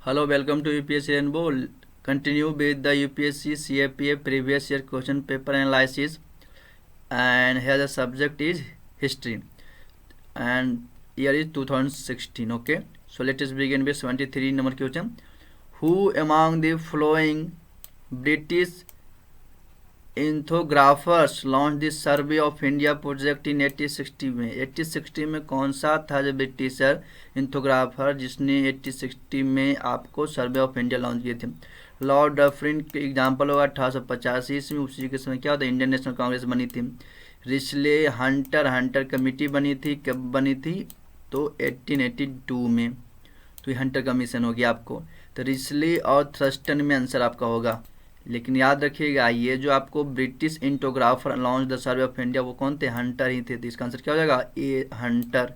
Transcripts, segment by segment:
Hello, welcome to UPSC Rainbow. Continue with the UPSC CAPA previous year question paper analysis, and here the subject is history, and year is 2016. Okay, so let us begin with 73 number question. Who among the following British ethnographers launch the survey of India project in 1860 में 1860 में कौन सा था जो britisher इंथोग्राफर जिसने 1860 में आपको सर्वे of India launch किए थे? लॉर्ड डफरिन के एग्जाम्पल होगा 1885 ईस्वी में। उसी के समय क्या होता है, इंडियन नेशनल कांग्रेस बनी थी। रिस्ले हंटर कमेटी बनी थी, कब बनी थी? तो 1882 में। तो ये हंटर कमीशन होगी आपको। तो रिस्ले और थ्रस्टन में आंसर आपका होगा। लेकिन याद रखिएगा, ये जो आपको British ethnographer launch the survey of India वो कौन थे? हंटर ही थे। तो इसका आंसर क्या हो जाएगा? A Hunter.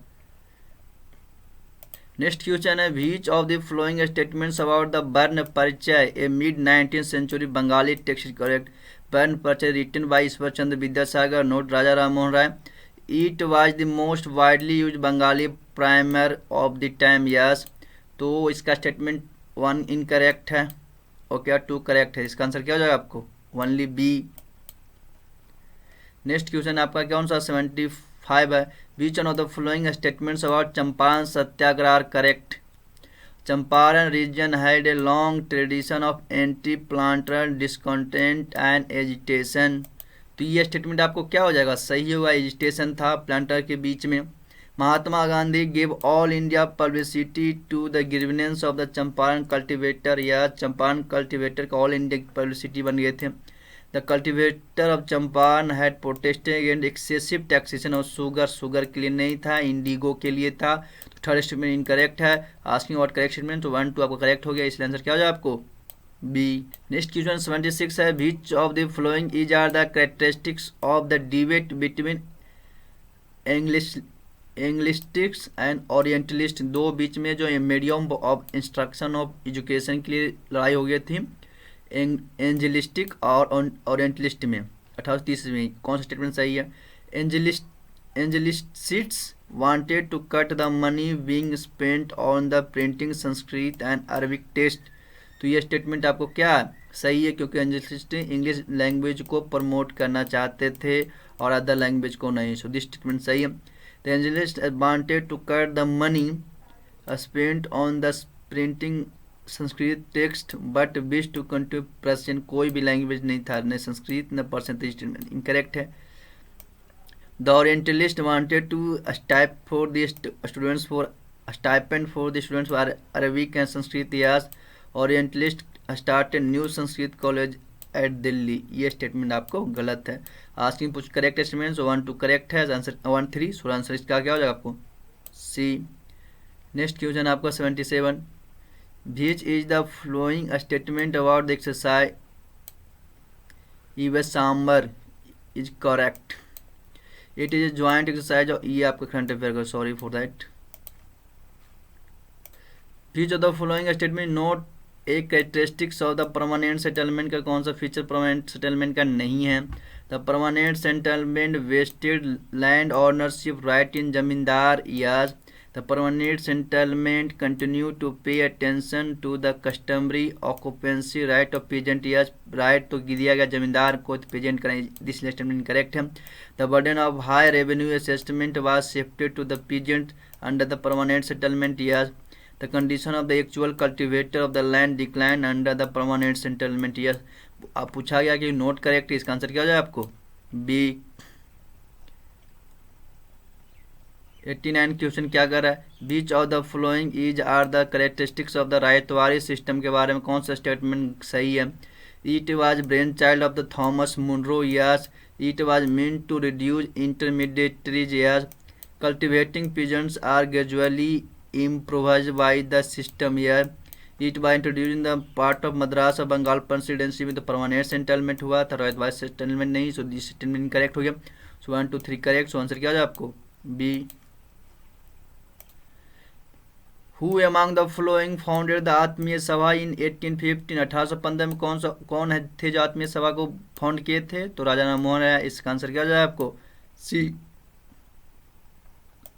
नेक्स्ट क्वेश्चन है, which of the following statements about the Barna Parichay a mid 19th century Bengali text correct? Barna Parichay written by Ishwar Chandra Vidyasagar, not Raja Rammohan Roy. It was the most widely used Bengali primer of the time, yes. तो इसका statement 1 incorrect है, okay, 2 correct है। इसका answer क्या हो जाएगा आपको? Only B. Next question आपका कौन सा 75 है, which one of the following statements about Champaran Satyagraha are correct? Champaran region had a long tradition of anti planter discontent and agitation. तो ये स्टेटमेंट आपको क्या हो जाएगा? सही होगा, एजिटेशन था प्लांटर के बीच में। Mahatma Gandhi give all India publicity to the grievances of the Champaran cultivator, या चंपारण कल्टिवेटर का ऑल इंडिया पब्लिसिटी बन गए थे। The cultivator of Champaran had protested against excessive taxation of sugar के लिए नहीं था, इंडिगो के लिए था। तो थर्ड स्टेटमेंट इनकरेक्ट है। आस्किंग व्हाट करेक्ट स्टेटमेंट, तो 1 2 आपको करेक्ट हो गया, इसलिए आंसर क्या हो जाएगा आपको? बी। नेक्स्ट क्वेश्चन 76 है, which of the following is are the characteristics of the debate between Anglicists and orientalist? दो बीच में जो medium of instruction of education के लिए लड़ाई हो गई थी, एंजलिस्टिक और ओरिएंटलिस्ट में। 1830 में कौन सा स्टेटमेंट सही है? Anglicists wanted to cut the money being spent on the printing Sanskrit and Arabic text. तो ये स्टेटमेंट आपको क्या सही है, क्योंकि एंजलिस्ट इंग्लिश लैंग्वेज को प्रमोट करना चाहते थे और अदर लैंग्वेज को नहीं। सो दिस स्टेटमेंट सही है। The Angelists wanted to cut the money spent on the printing Sanskrit text but wish to continue Persian. कोई भी लैंग्वेज नहीं था, न संस्कृत न पर्शियन। स्टेटमेंट इनकरेक्ट है। The orientalist wanted to stipe for the students for stipend for the students for Arabic and Sanskrit, yes. Orientalist started new Sanskrit college at Delhi. ये statement आपको गलत है। आस्किंग कुछ करेक्ट स्टेटमेंट, 1 2 करेक्ट है, आंसर 1 3। सो आंसर इसका क्या हो जाएगा आपको? सी। नेक्स्ट क्वेश्चन आपका 77, which is the following statement about the exercise ईवेस सांबर is correct? It is a joint exercise. ये आपका करंट अफेयर का, sorry for that. Which of the following statement not एक characteristics of the permanent settlement का कौन सा feature permanent settlement का नहीं है? The permanent settlement vested land ownership right in zamindar, yes. The permanent settlement continue to pay attention to the customary occupancy right of peasant, yes. Right तो दिया गया जमींदार को, पेजेंट करें, दिस स्टेटमेंट करेक्ट है। The burden of high revenue assessment was shifted to the peasant under the permanent settlement, yes. The condition of the actual cultivator of the land declined under the permanent settlement, yes। आप पूछा गया कि note correct, इसका answer क्या हो जाए आपको? B. 89 question क्या कर रहा है, which of the following is are the characteristics of the Ryotwari system के बारे में कौन सा स्टेटमेंट सही है? It was brain child of the Thomas Munro, yes. It was meant to reduce intermediaries, yes. Cultivating peasants are gradually improvised by the system, here it by introducing the part of Madras और Bengal presidency में तो permanent settlement हुआ था, रायतवारी settlement नहीं। So this statement correct हो गया। सो 1 2 3 correct. So answer क्या हो जाए आपको? B. Who among the following founded the Atmiya Sabha इन 1815? 1815 में कौन थे जो आत्मीय सभा को फाउंड किए थे? तो राजा राममोहन राय। इसका आंसर क्या हो जाए आपको? सी।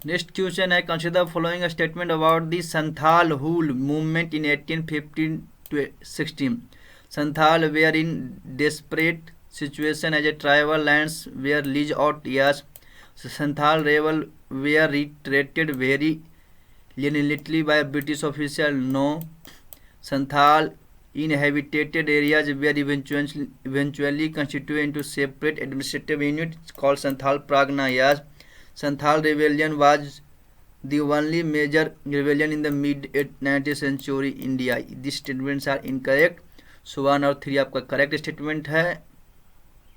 नेक्स्ट क्वेश्चन है, consider following statement about the Santhal Hul movement in 1815 to 16. Santhal were in desperate situation as a tribal lands were leased out. Yes. Santhal rebel were retreated very leniently by British official. No. Santhal inhabited areas were eventually constituted into separate administrative units called Santhal Pragna. Yes. Santhal rebellion was the only major rebellion in the mid 19th century India. These statements are incorrect. So 1 और 3 आपका correct statement है,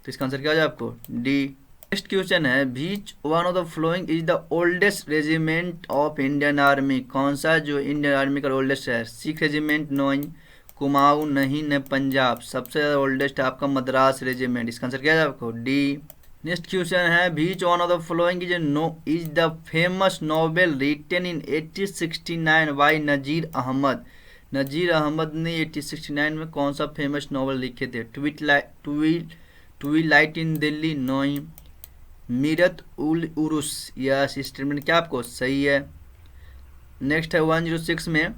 तो इसका answer क्या हो जाए आपको D. Next question है, which one of the following is the oldest regiment of Indian army. कौन सा जो इंडियन आर्मी का ओल्डेस्ट है? सिख रेजिमेंट नहीं, कुमाऊं नहीं, न पंजाब। सबसे ज़्यादा ओल्डेस्ट है आपका मद्रास रेजिमेंट। इसका आंसर क्या है आपको डी। नेक्स्ट क्वेश्चन है, which one of the following is the famous novel written in 1869 by Nazir Ahmad. Nazir Ahmad ने 1869 में कौन सा फेमस नॉवल लिखे थे? ट्विलाइट इन दिल्ली नहीं, मीरत उल उरुस। यस, स्टेटमेंट क्या आपको सही है। नेक्स्ट है 106 में,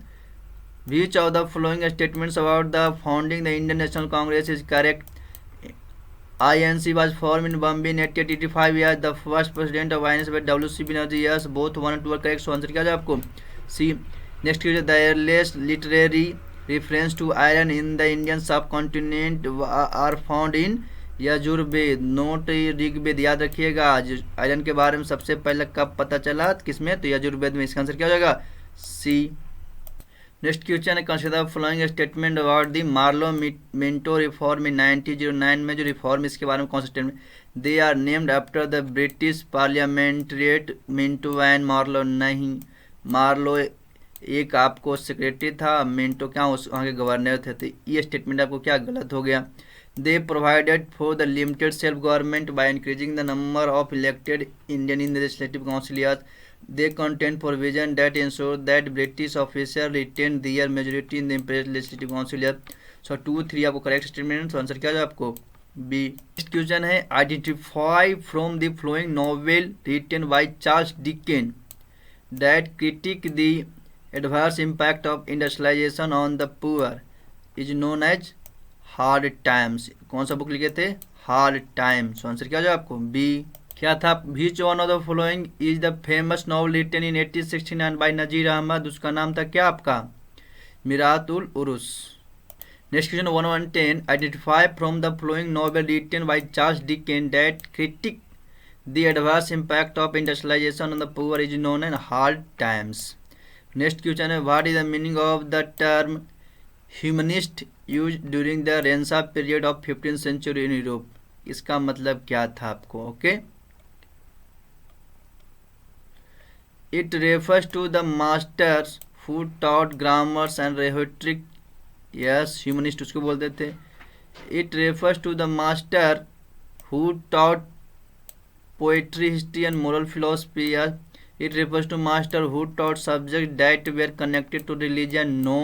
विच of the following statements about the founding the Indian national Congress is correct? INC was formed in Bombay in 1885. Yes, the first president of INC was W.C. Banerjee. Yes, both 1 and 2 are correct. So answer क्या है आपको C. Next question, the earliest literary reference to iron in the Indian subcontinent are found in Yajurveda, not Rigveda. याद रखिएगा, iron के बारे में सबसे पहले कब पता चला, किसमें? तो यजुर्वेद में। इसका आंसर क्या हो जाएगा सी। नेक्स्ट क्वेश्चन है, consider following statement about the Morley Minto reform in 1909 में जो रिफॉर्म, इसके बारे में कौन सा statement? They are named after the British parliamentarian Minto and Morley. नहीं, मार्लो एक आपको सेक्रेटरी था, मिंटो क्या वहाँ के गवर्नर थे। तो ये स्टेटमेंट आपको क्या गलत हो गया। दे provided for the limited self government by increasing the number of elected Indian in the legislative council. They contain provision that ensure that British officers retain their majority in the Imperial Legislative Council. So 2, 3 आपको correct statement. तो answer क्या है आपको B. Next question है, identify from the following novel written by Charles Dickens that critic the adverse impact of industrialisation on the poor is known as hard Times. कौन सा book लिखे थे? Hard times. Answer क्या है आपको B. क्या था? Which one of the following is the famous novel written in 1869 by Nazir Ahmad. उसका नाम था क्या आपका? Mirat ul Uroos. Next question 110, identify from the following novel written by Charles Dickens that critic the adverse impact of industrialisation on the poor is known as hard times. Next question है, what is the meaning of the term humanist use during the renaissance period of 15th century in Europe. इसका मतलब क्या था आपको? Okay, It refers to the masters who taught grammars and rhetoric. Yes, humanist उसको बोलते थे। It refers to the master who taught poetry, history and moral philosophy. Yes. It refers to master who taught subjects that were connected to religion. No.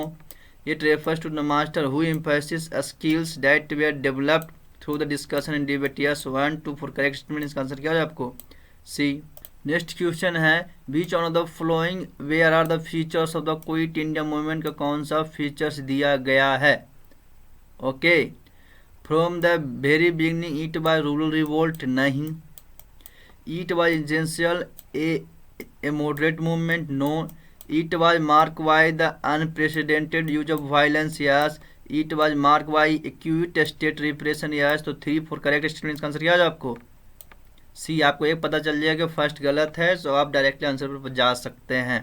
It refers to the master who emphasized skills that were developed through the discussion and debate. Yes, 1, 2 for correct statement। इसका answer क्या है आपको C. Next question है, which one of the following where are the features of the Quit India movement का कौन सा features दिया गया है? Okay, from the very beginning it was rural revolt. नहीं, it was essential a moderate movement. No, it was mark by the unprecedented use of violence. Yes, it was mark by acute state repression. Yes, तो 3 for correct statement का answer क्या है आपको सी। आपको एक पता चल जाएगा कि फर्स्ट गलत है, तो आप डायरेक्टली आंसर पर जा सकते हैं।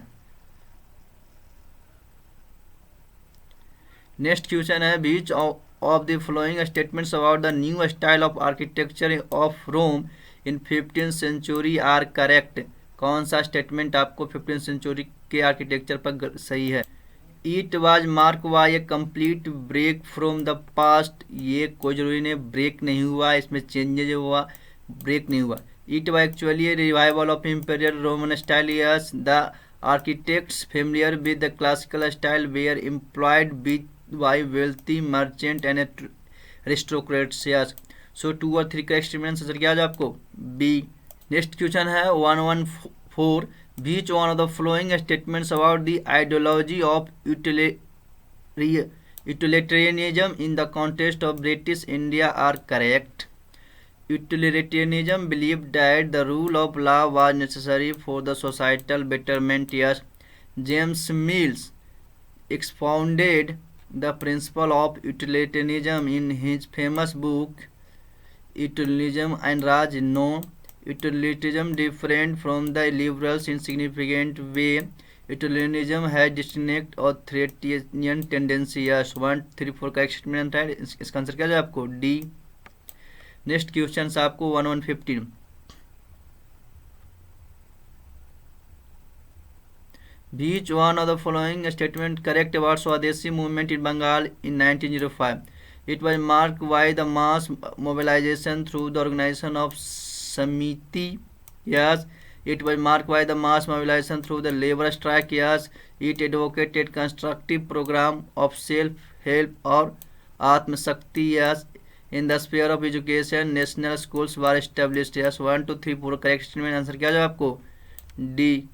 नेक्स्ट क्वेश्चन है, which of the following statements about the new style of architecture of Rome in 15th century are correct. कौन सा स्टेटमेंट आपको 15th सेंचुरी के आर्किटेक्चर पर सही है? It was mark by a complete break from the past. ये कोई जरूरी नहीं, ब्रेक नहीं हुआ, इसमें चेंजेज हुआ, ब्रेक नहीं हुआ। It was actually a revival of imperial Roman style. Yes, the architects familiar with the classical style were employed by wealthy merchant and aristocrats. Yes, so 2 और 3 करेक्ट स्टेटमेंट आंसर क्या है आपको B. Next question है 114, Which one of the following statements about the ideology of utilitarianism in the context of British India are correct? Utilitarianism believed that the rule of law was necessary for the societal betterment. Yes. James Mills expounded the principle of utilitarianism in his famous book Utilitarianism and Raj. No. Utilitarianism different from the liberals in significant way. Utilitarianism has distinct authoritarian tendency. Yes. 1 3 4 का statement है, इसका answer क्या है आपको D. Next question आपको 1115। Which one of the following statement correct about Swadeshi movement in Bengal in 1905? It was marked by the mass mobilization through the organization of Samiti. Yes. It was marked by the mass mobilization through the labor strike. Yes. It advocated constructive program of self-help or Atma Shakti. Yes. In the sphere of education, national schools were established. Yes. 1 2 3 4 correct statement। Answer क्या है आपको D.